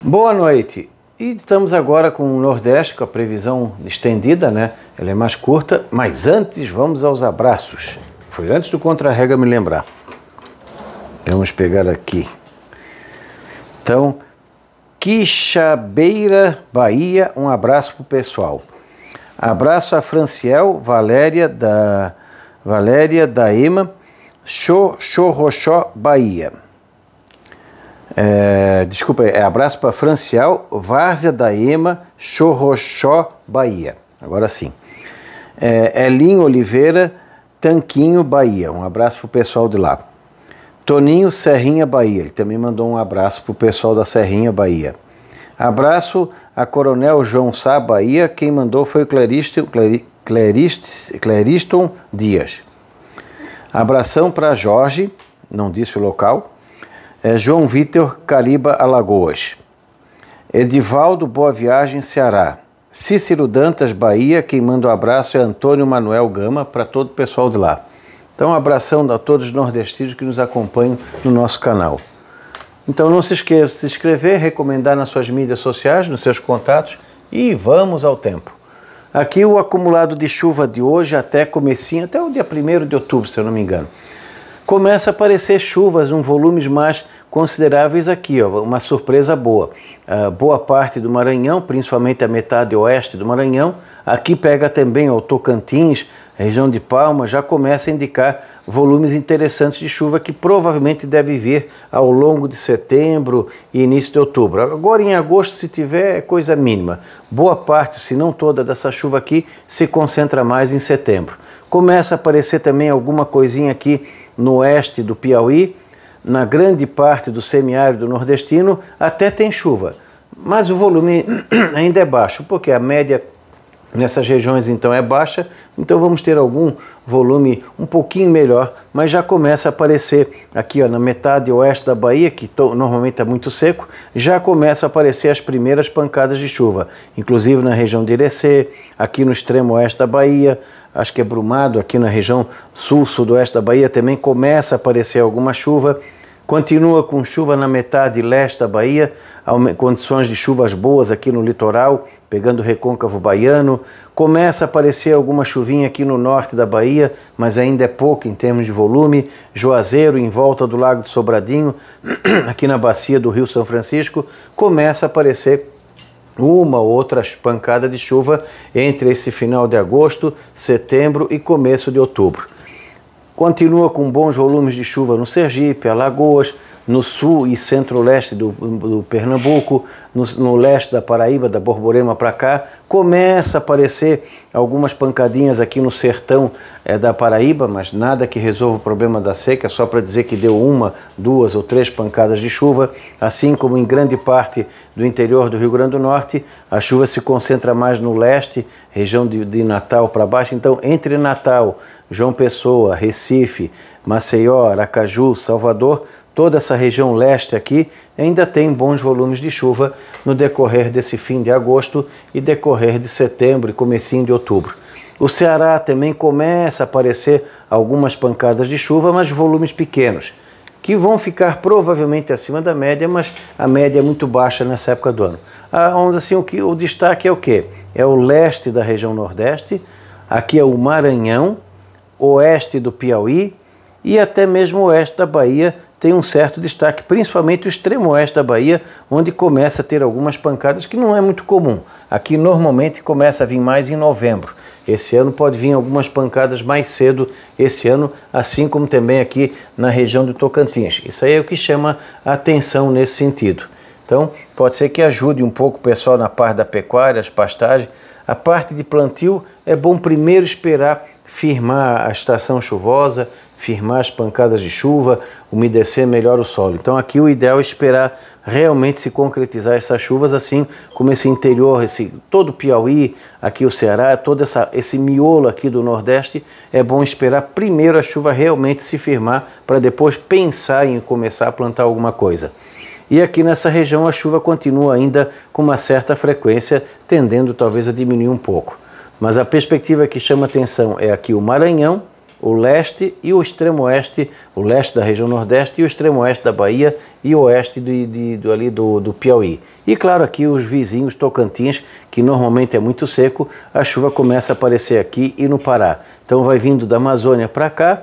Boa noite. E estamos agora com o Nordeste, com a previsão estendida, né? Ela é mais curta, mas antes vamos aos abraços. Foi antes do contra-rega me lembrar. Vamos pegar aqui. Então, Quixabeira, Bahia, um abraço para o pessoal. Abraço a Franciel, Valéria da Ema, Chorrochó, Bahia. Abraço para Franciel, Várzea da Ema, Chorrochó, Bahia. Agora sim. Elinho Oliveira, Tanquinho, Bahia. Um abraço para o pessoal de lá. Toninho, Serrinha, Bahia. Ele também mandou um abraço para o pessoal da Serrinha, Bahia. Abraço a Coronel João Sá, Bahia. Quem mandou foi o Cleriston Dias. Abração para Jorge, não disse o local. João Vitor, Cariba, Alagoas. Edivaldo, Boa Viagem, Ceará. Cícero Dantas, Bahia. Quem manda um abraço é Antônio Manuel Gama, para todo o pessoal de lá. Então, um abração a todos os nordestinos que nos acompanham no nosso canal. Então, não se esqueça de se inscrever, recomendar nas suas mídias sociais, nos seus contatos, e vamos ao tempo. Aqui o acumulado de chuva de hoje até comecinho, até o dia 1º de outubro, se eu não me engano. Começa a aparecer chuvas, volumes mais consideráveis aqui, ó, uma surpresa boa. Boa parte do Maranhão, principalmente a metade oeste do Maranhão, aqui pega também o Tocantins, a região de Palmas, já começa a indicar volumes interessantes de chuva que provavelmente deve vir ao longo de setembro e início de outubro. Agora em agosto, se tiver, é coisa mínima. Boa parte, se não toda dessa chuva aqui, se concentra mais em setembro. Começa a aparecer também alguma coisinha aqui no oeste do Piauí, na grande parte do semiárido nordestino, até tem chuva. Mas o volume ainda é baixo, porque a média nessas regiões então é baixa, então vamos ter algum volume um pouquinho melhor, mas já começa a aparecer aqui ó, na metade oeste da Bahia, que normalmente é muito seco, já começa a aparecer as primeiras pancadas de chuva, inclusive na região de Irecê, aqui no extremo oeste da Bahia, acho que é Brumado, aqui na região sul-sudoeste da Bahia também começa a aparecer alguma chuva. Continua com chuva na metade leste da Bahia, condições de chuvas boas aqui no litoral, pegando o recôncavo baiano. Começa a aparecer alguma chuvinha aqui no norte da Bahia, mas ainda é pouco em termos de volume. Juazeiro, em volta do Lago de Sobradinho, aqui na bacia do Rio São Francisco, começa a aparecer uma ou outra pancada de chuva entre esse final de agosto, setembro e começo de outubro. Continua com bons volumes de chuva no Sergipe, Alagoas, no sul e centro-leste do Pernambuco, no leste da Paraíba, da Borborema para cá. Começa a aparecer algumas pancadinhas aqui no sertão da Paraíba, mas nada que resolva o problema da seca, só para dizer que deu uma, duas ou três pancadas de chuva. Assim como em grande parte do interior do Rio Grande do Norte, a chuva se concentra mais no leste, região de Natal para baixo. Então, entre Natal, João Pessoa, Recife, Maceió, Aracaju, Salvador, toda essa região leste aqui ainda tem bons volumes de chuva no decorrer desse fim de agosto e decorrer de setembro e comecinho de outubro. O Ceará também começa a aparecer algumas pancadas de chuva, mas volumes pequenos, que vão ficar provavelmente acima da média, mas a média é muito baixa nessa época do ano. Vamos assim, o destaque é o quê? É o leste da região nordeste, aqui é o Maranhão, oeste do Piauí e até mesmo o oeste da Bahia tem um certo destaque, principalmente o extremo oeste da Bahia, onde começa a ter algumas pancadas que não é muito comum. Aqui normalmente começa a vir mais em novembro. Esse ano pode vir algumas pancadas mais cedo esse ano, assim como também aqui na região do Tocantins. Isso aí é o que chama a atenção nesse sentido. Então, pode ser que ajude um pouco o pessoal na parte da pecuária, as pastagens. A parte de plantio é bom primeiro esperar firmar a estação chuvosa, firmar as pancadas de chuva, umedecer melhor o solo. Então aqui o ideal é esperar realmente se concretizar essas chuvas, assim como esse interior, todo o Piauí, aqui o Ceará, todo esse miolo aqui do Nordeste, é bom esperar primeiro a chuva realmente se firmar para depois pensar em começar a plantar alguma coisa. E aqui nessa região a chuva continua ainda com uma certa frequência, tendendo talvez a diminuir um pouco. Mas a perspectiva que chama atenção é aqui o Maranhão, o leste e o extremo oeste, o leste da região nordeste e o extremo oeste da Bahia e o oeste do Piauí. E claro, aqui os vizinhos Tocantins, que normalmente é muito seco, a chuva começa a aparecer aqui e no Pará. Então vai vindo da Amazônia para cá.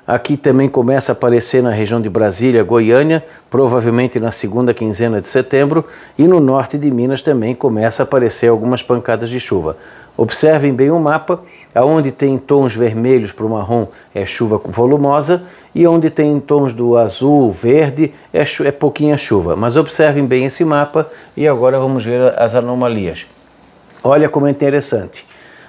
Aqui também começa a aparecer na região de Brasília, Goiânia, provavelmente na segunda quinzena de setembro, e no norte de Minas também começa a aparecer algumas pancadas de chuva. Observem bem o mapa, aonde tem tons vermelhos para o marrom é chuva volumosa, e onde tem tons do azul, verde, é pouquinha chuva. Mas observem bem esse mapa e agora vamos ver as anomalias. Olha como é interessante.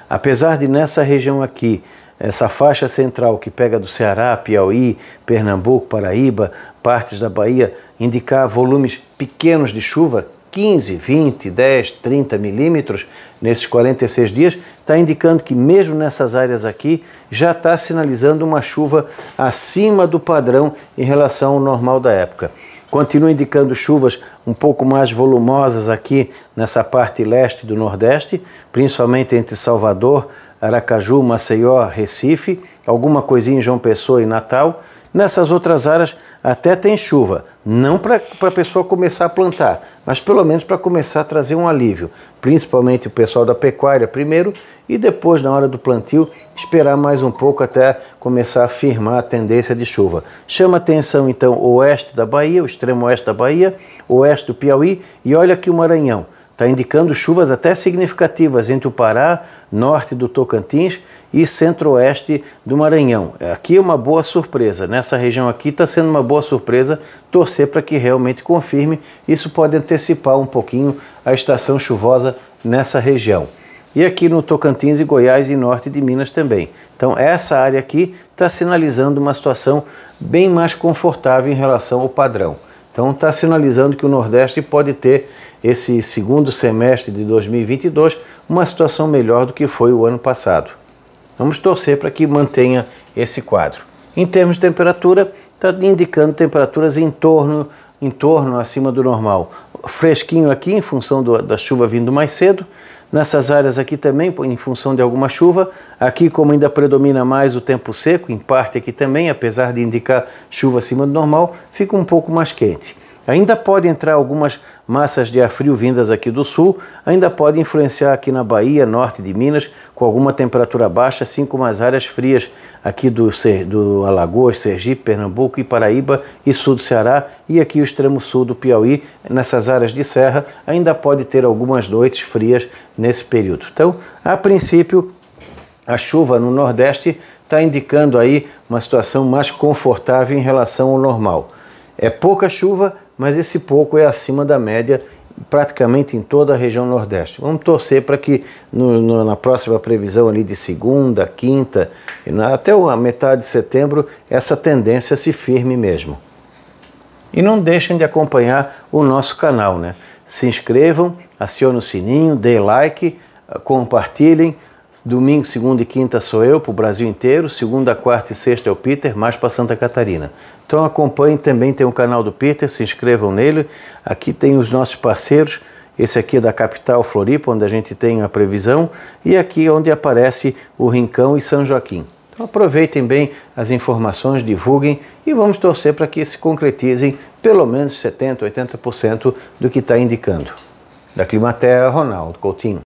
Apesar de nessa região aqui, essa faixa central que pega do Ceará, Piauí, Pernambuco, Paraíba, partes da Bahia, indicar volumes pequenos de chuva, 15, 20, 10, 30 milímetros nesses 46 dias, está indicando que mesmo nessas áreas aqui já está sinalizando uma chuva acima do padrão em relação ao normal da época. Continua indicando chuvas um pouco mais volumosas aqui nessa parte leste do Nordeste, principalmente entre Salvador, Aracaju, Maceió, Recife, alguma coisinha em João Pessoa e Natal. Nessas outras áreas até tem chuva, não para a pessoa começar a plantar, mas pelo menos para começar a trazer um alívio, principalmente o pessoal da pecuária primeiro e depois, na hora do plantio, esperar mais um pouco até começar a firmar a tendência de chuva. Chama atenção então o oeste da Bahia, o extremo oeste da Bahia, o oeste do Piauí e olha aqui o Maranhão. Está indicando chuvas até significativas entre o Pará, norte do Tocantins e centro-oeste do Maranhão. Aqui é uma boa surpresa, nessa região aqui está sendo uma boa surpresa, torcer para que realmente confirme, isso pode antecipar um pouquinho a estação chuvosa nessa região. E aqui no Tocantins e Goiás e norte de Minas também. Então essa área aqui está sinalizando uma situação bem mais confortável em relação ao padrão. Então está sinalizando que o Nordeste pode ter esse segundo semestre de 2022 uma situação melhor do que foi o ano passado. Vamos torcer para que mantenha esse quadro. Em termos de temperatura, está indicando temperaturas em torno acima do normal. Fresquinho aqui em função da chuva vindo mais cedo. Nessas áreas aqui também, em função de alguma chuva. Aqui, como ainda predomina mais o tempo seco, em parte aqui também, apesar de indicar chuva acima do normal, fica um pouco mais quente. Ainda pode entrar algumas massas de ar frio vindas aqui do sul, ainda pode influenciar aqui na Bahia, norte de Minas, com alguma temperatura baixa, assim como as áreas frias aqui do Alagoas, Sergipe, Pernambuco e Paraíba e sul do Ceará e aqui o extremo sul do Piauí, nessas áreas de serra, ainda pode ter algumas noites frias nesse período. Então, a princípio, a chuva no Nordeste está indicando aí uma situação mais confortável em relação ao normal. É pouca chuva, mas esse pouco é acima da média praticamente em toda a região Nordeste. Vamos torcer para que na próxima previsão ali de segunda, quinta, até a metade de setembro, essa tendência se firme mesmo. E não deixem de acompanhar o nosso canal, né? Se inscrevam, acionem o sininho, dê like, compartilhem. Domingo, segunda e quinta sou eu para o Brasil inteiro, segunda, quarta e sexta é o Peter, mais para Santa Catarina. Então acompanhem, também tem o canal do Peter, se inscrevam nele. Aqui tem os nossos parceiros, esse aqui é da capital Floripa, onde a gente tem a previsão, e aqui onde aparece o Rincão e São Joaquim. Então aproveitem bem as informações, divulguem e vamos torcer para que se concretizem pelo menos 70%, 80% do que está indicando. Da Climaterra, Ronaldo Coutinho.